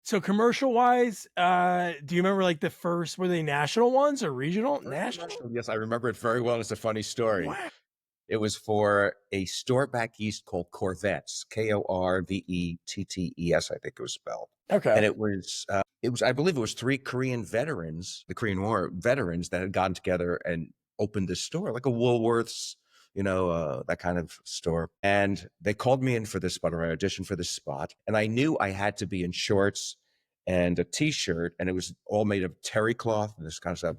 So commercial wise, do you remember like the first, were they national ones or regional? First National? commercial, yes, I remember it very well. It's a funny story. Wow. It was for a store back east called Corvettes, Korvettes, I think it was spelled. Okay. And I believe it was three Korean veterans, the Korean War veterans that had gotten together and opened this store, like a Woolworths, that kind of store. And they called me in for this spot, or I auditioned for this spot. And I knew I had to be in shorts and a t-shirt, and it was all made of terry cloth and this kind of stuff.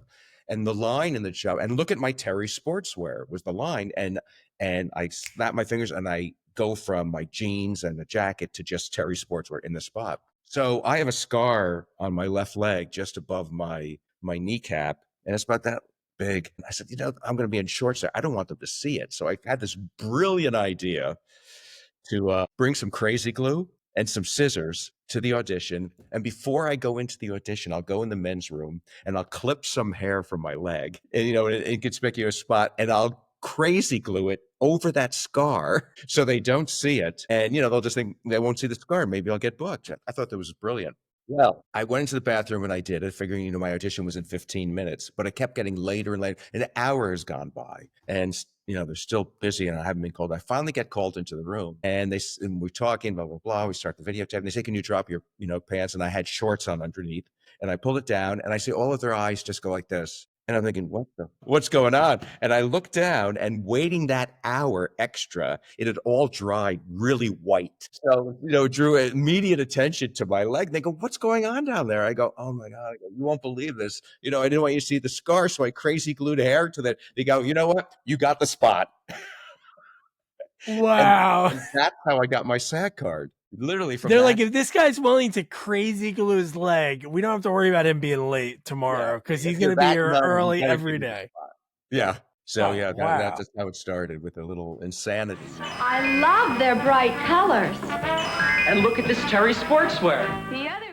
And the line in the show, and look at my Terry sportswear was the line. And I snap my fingers and I go from my jeans and a jacket to just Terry sportswear in the spot. So I have a scar on my left leg just above my kneecap, and it's about that big. And I said, I'm going to be in shorts there. I don't want them to see it. So I had this brilliant idea to bring some crazy glue and some scissors to the audition. And before I go into the audition, I'll go in the men's room and I'll clip some hair from my leg, and in a inconspicuous spot, and I'll crazy glue it over that scar so they don't see it. And they'll just think they won't see the scar. Maybe I'll get booked. I thought that was brilliant. Well, I went into the bathroom and I did it, figuring, my audition was in 15 minutes, but it kept getting later and later. An hour has gone by, and they're still busy, and I haven't been called. I finally get called into the room, and we're talking, blah blah blah. We start the videotape, and they say, "Can you drop your pants?" And I had shorts on underneath, and I pulled it down, and I see all of their eyes just go like this. And I'm thinking, what's going on? And I look down, and waiting that hour extra, it had all dried really white. So, it drew immediate attention to my leg. They go, "What's going on down there?" I go, "Oh my God, you won't believe this. I didn't want you to see the scar, so I crazy glued hair to that." They go, "You know what? You got the spot." And, Wow. and that's how I got my SAG card. Literally from They're like, that. if this guy's willing to crazy glue his leg, we don't have to worry about him being late Yeah. tomorrow because he's If going you're to be that here nutty, you early gotta every give me the day. spot. Yeah. So Oh, yeah, that's wow. just how it started, with a little insanity. I love their bright colors. And look at this Terry sportswear. The other